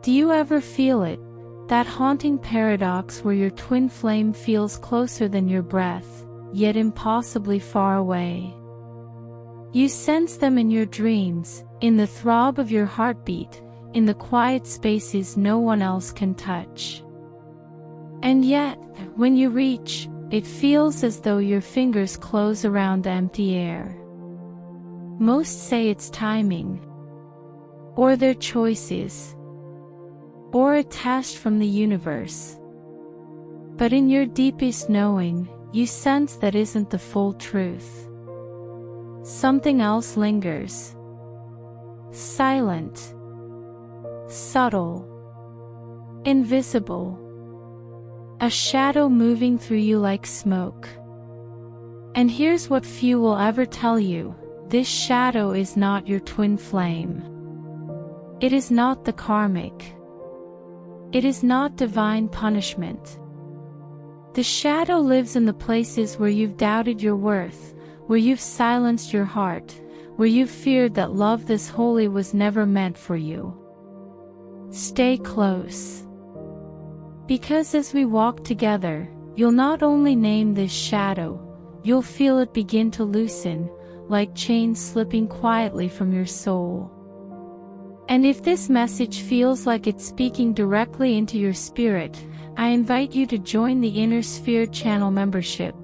Do you ever feel it? That haunting paradox where your twin flame feels closer than your breath, yet impossibly far away. You sense them in your dreams, in the throb of your heartbeat, in the quiet spaces no one else can touch. And yet, when you reach, it feels as though your fingers close around the empty air. Most say it's timing, or their choices, or a test from the universe. But in your deepest knowing, you sense that isn't the full truth. Something else lingers. Silent, subtle, invisible. A shadow moving through you like smoke. And here's what few will ever tell you: this shadow is not your twin flame. It is not the karmic. It is not divine punishment. The shadow lives in the places where you've doubted your worth, where you've silenced your heart, where you've feared that love this holy was never meant for you. Stay close. Because as we walk together, you'll not only name this shadow, you'll feel it begin to loosen, like chains slipping quietly from your soul. And if this message feels like it's speaking directly into your spirit, I invite you to join the Inner Sphere Channel membership,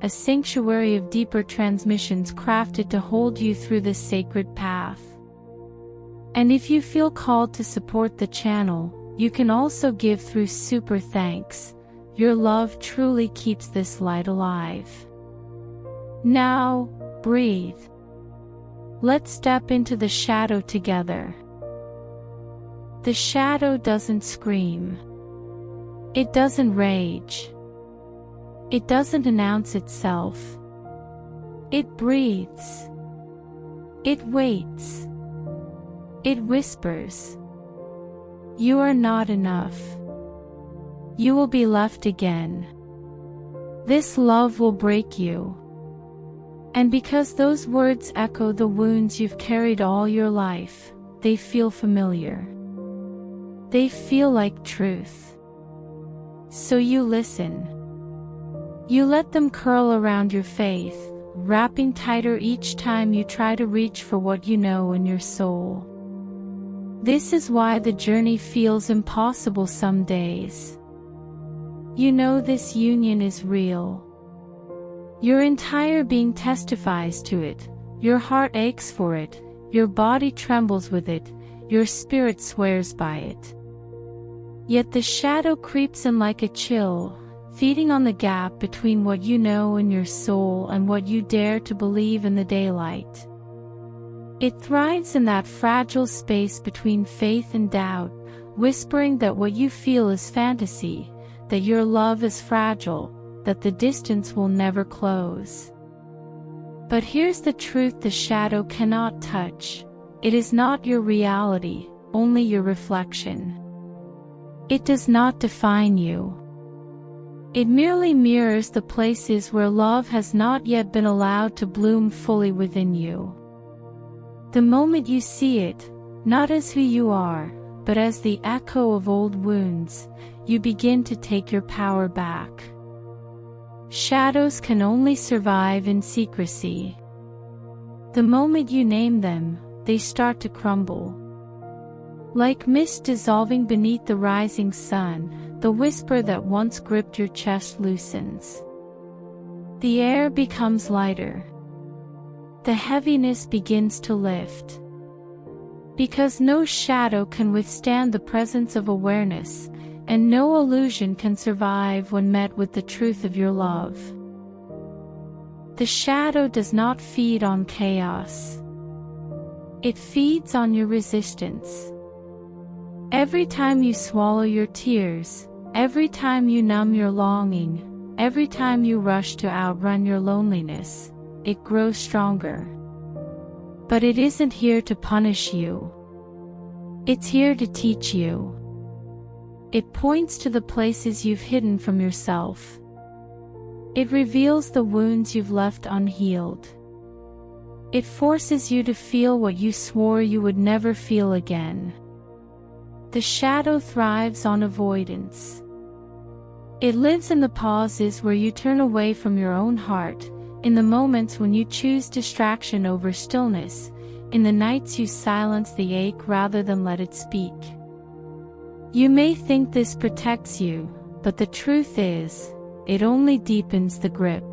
a sanctuary of deeper transmissions crafted to hold you through this sacred path. And if you feel called to support the channel, you can also give through Super Thanks. Your love truly keeps this light alive. Now, breathe. Let's step into the shadow together. The shadow doesn't scream. It doesn't rage. It doesn't announce itself. It breathes. It waits. It whispers. You are not enough. You will be left again. This love will break you. And because those words echo the wounds you've carried all your life, they feel familiar. They feel like truth. So you listen. You let them curl around your faith, wrapping tighter each time you try to reach for what you know in your soul. This is why the journey feels impossible some days. You know this union is real. Your entire being testifies to it, your heart aches for it, your body trembles with it, your spirit swears by it. Yet the shadow creeps in like a chill, feeding on the gap between what you know in your soul and what you dare to believe in the daylight. It thrives in that fragile space between faith and doubt, whispering that what you feel is fantasy, that your love is fragile, that the distance will never close. But here's the truth the shadow cannot touch. It is not your reality, only your reflection. It does not define you. It merely mirrors the places where love has not yet been allowed to bloom fully within you. The moment you see it, not as who you are, but as the echo of old wounds, you begin to take your power back. Shadows can only survive in secrecy. The moment you name them, they start to crumble. Like mist dissolving beneath the rising sun, the whisper that once gripped your chest loosens. The air becomes lighter. The heaviness begins to lift. Because no shadow can withstand the presence of awareness, and no illusion can survive when met with the truth of your love. The shadow does not feed on chaos. It feeds on your resistance. Every time you swallow your tears, every time you numb your longing, every time you rush to outrun your loneliness, it grows stronger. But it isn't here to punish you. It's here to teach you. It points to the places you've hidden from yourself. It reveals the wounds you've left unhealed. It forces you to feel what you swore you would never feel again. The shadow thrives on avoidance. It lives in the pauses where you turn away from your own heart, in the moments when you choose distraction over stillness, in the nights you silence the ache rather than let it speak. You may think this protects you, but the truth is, it only deepens the grip.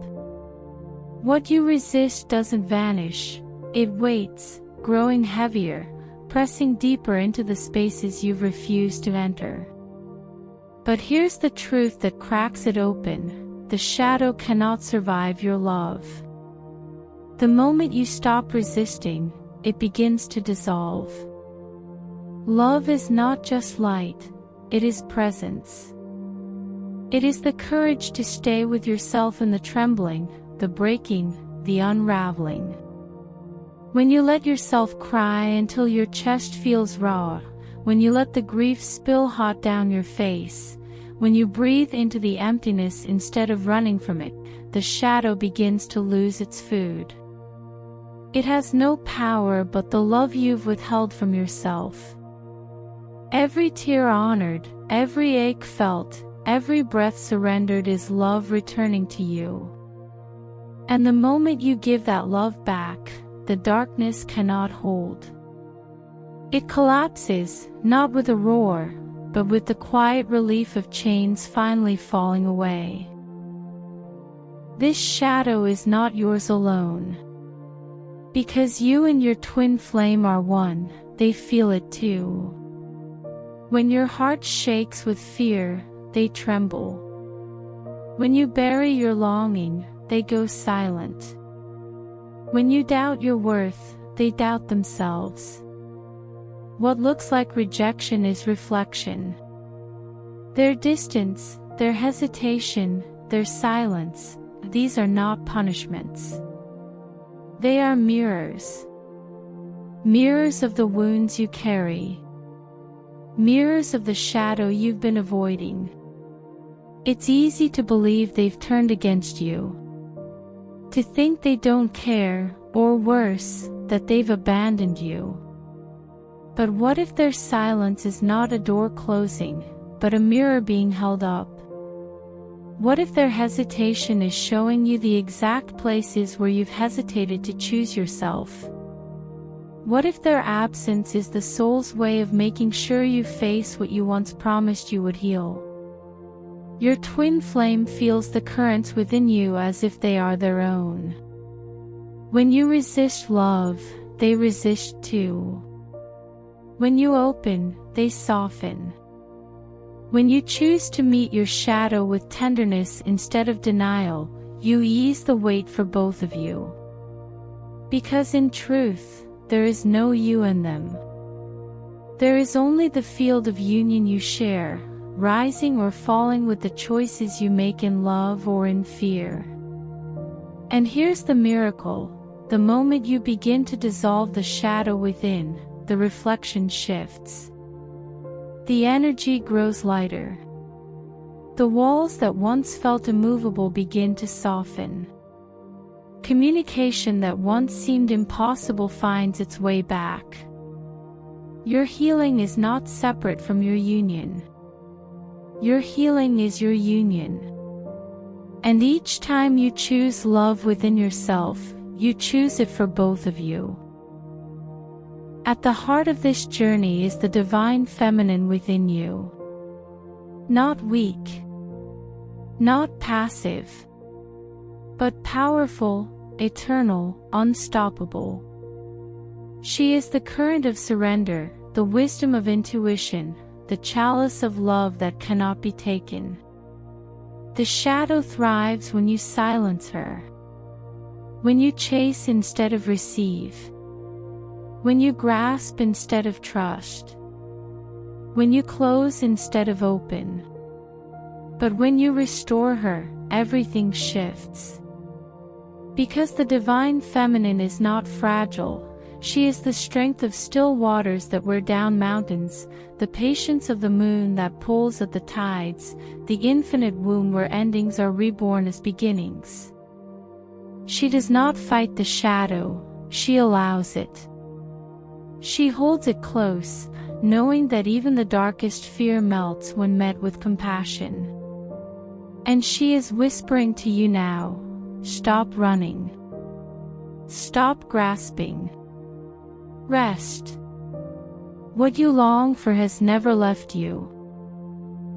What you resist doesn't vanish, it waits, growing heavier, pressing deeper into the spaces you've refused to enter. But here's the truth that cracks it open: the shadow cannot survive your love. The moment you stop resisting, it begins to dissolve. Love is not just light, it is presence. It is the courage to stay with yourself in the trembling, the breaking, the unraveling. When you let yourself cry until your chest feels raw, when you let the grief spill hot down your face, when you breathe into the emptiness instead of running from it, the shadow begins to lose its food. It has no power but the love you've withheld from yourself. Every tear honored, every ache felt, every breath surrendered is love returning to you. And the moment you give that love back, the darkness cannot hold. It collapses, not with a roar, but with the quiet relief of chains finally falling away. This shadow is not yours alone. Because you and your twin flame are one, they feel it too. When your heart shakes with fear, they tremble. When you bury your longing, they go silent. When you doubt your worth, they doubt themselves. What looks like rejection is reflection. Their distance, their hesitation, their silence, these are not punishments. They are mirrors. Mirrors of the wounds you carry. Mirrors of the shadow you've been avoiding. It's easy to believe they've turned against you. To think they don't care, or worse, that they've abandoned you. But what if their silence is not a door closing, but a mirror being held up? What if their hesitation is showing you the exact places where you've hesitated to choose yourself? What if their absence is the soul's way of making sure you face what you once promised you would heal? Your twin flame feels the currents within you as if they are their own. When you resist love, they resist too. When you open, they soften. When you choose to meet your shadow with tenderness instead of denial, you ease the weight for both of you. Because in truth, there is no you in them. There is only the field of union you share, rising or falling with the choices you make in love or in fear. And here's the miracle: the moment you begin to dissolve the shadow within, the reflection shifts. The energy grows lighter. The walls that once felt immovable begin to soften. Communication that once seemed impossible finds its way back. Your healing is not separate from your union. Your healing is your union. And each time you choose love within yourself, you choose it for both of you. At the heart of this journey is the divine feminine within you. Not weak, not passive, but powerful, eternal, unstoppable. She is the current of surrender, the wisdom of intuition, the chalice of love that cannot be taken. The shadow thrives when you silence her. When you chase instead of receive. When you grasp instead of trust. When you close instead of open. But when you restore her, everything shifts. Because the divine feminine is not fragile, she is the strength of still waters that wear down mountains, the patience of the moon that pulls at the tides, the infinite womb where endings are reborn as beginnings. She does not fight the shadow, she allows it. She holds it close, knowing that even the darkest fear melts when met with compassion. And she is whispering to you now, stop running. Stop grasping. Rest. What you long for has never left you.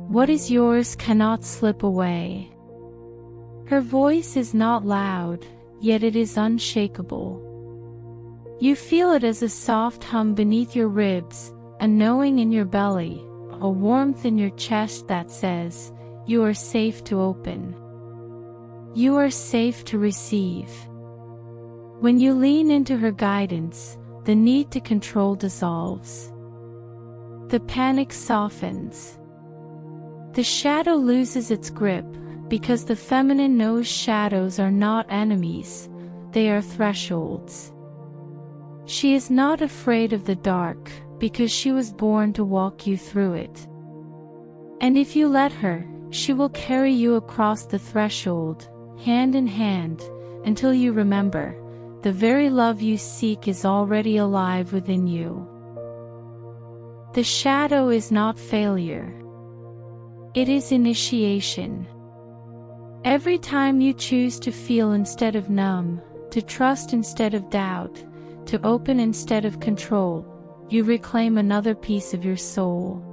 What is yours cannot slip away. Her voice is not loud, yet it is unshakable. You feel it as a soft hum beneath your ribs, a knowing in your belly, a warmth in your chest that says, you are safe to open. You are safe to receive. When you lean into her guidance, the need to control dissolves. The panic softens. The shadow loses its grip, because the feminine knows shadows are not enemies, they are thresholds. She is not afraid of the dark, because she was born to walk you through it. And if you let her, she will carry you across the threshold, hand in hand, until you remember, the very love you seek is already alive within you. The shadow is not failure. It is initiation. Every time you choose to feel instead of numb, to trust instead of doubt, to open instead of control, you reclaim another piece of your soul.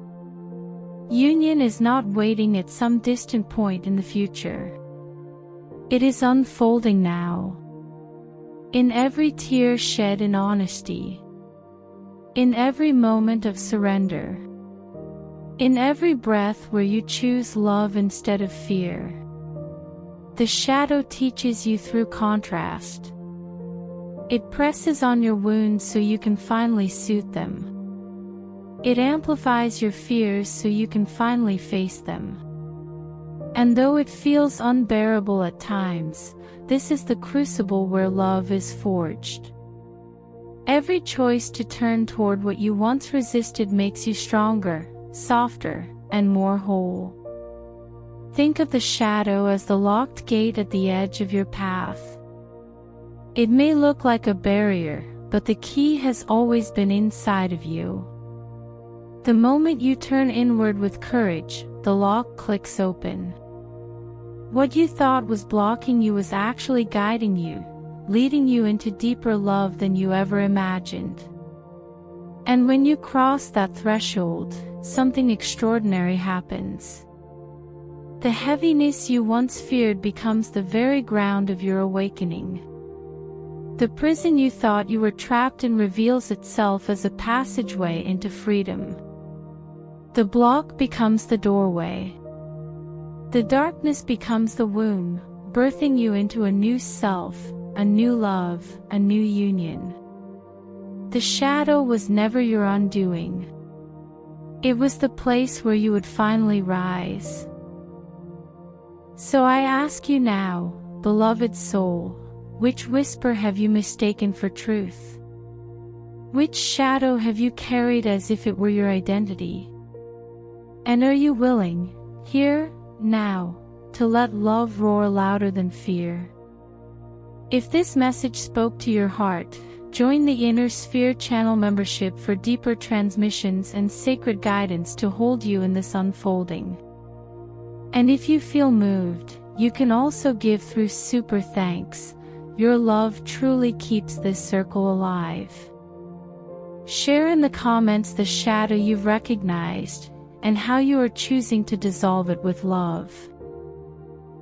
Union is not waiting at some distant point in the future. It is unfolding now. In every tear shed in honesty. In every moment of surrender. In every breath where you choose love instead of fear. The shadow teaches you through contrast. It presses on your wounds so you can finally soothe them. It amplifies your fears so you can finally face them. And though it feels unbearable at times, this is the crucible where love is forged. Every choice to turn toward what you once resisted makes you stronger, softer, and more whole. Think of the shadow as the locked gate at the edge of your path. It may look like a barrier, but the key has always been inside of you. The moment you turn inward with courage, the lock clicks open. What you thought was blocking you was actually guiding you, leading you into deeper love than you ever imagined. And when you cross that threshold, something extraordinary happens. The heaviness you once feared becomes the very ground of your awakening. The prison you thought you were trapped in reveals itself as a passageway into freedom. The block becomes the doorway. The darkness becomes the womb, birthing you into a new self, a new love, a new union. The shadow was never your undoing. It was the place where you would finally rise. So I ask you now, beloved soul, which whisper have you mistaken for truth? Which shadow have you carried as if it were your identity? And are you willing, here, now, to let love roar louder than fear? If this message spoke to your heart, join the Inner Sphere channel membership for deeper transmissions and sacred guidance to hold you in this unfolding. And if you feel moved, you can also give through super thanks. Your love truly keeps this circle alive. Share in the comments the shadow you've recognized, and how you are choosing to dissolve it with love.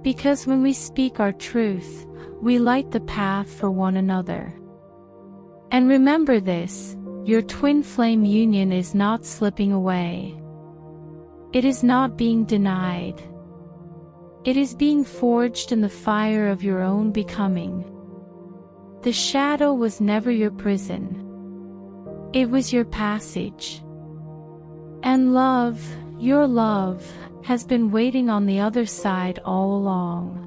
Because when we speak our truth, we light the path for one another. And remember this, your twin flame union is not slipping away. It is not being denied. It is being forged in the fire of your own becoming. The shadow was never your prison. It was your passage. And love, your love, has been waiting on the other side all along.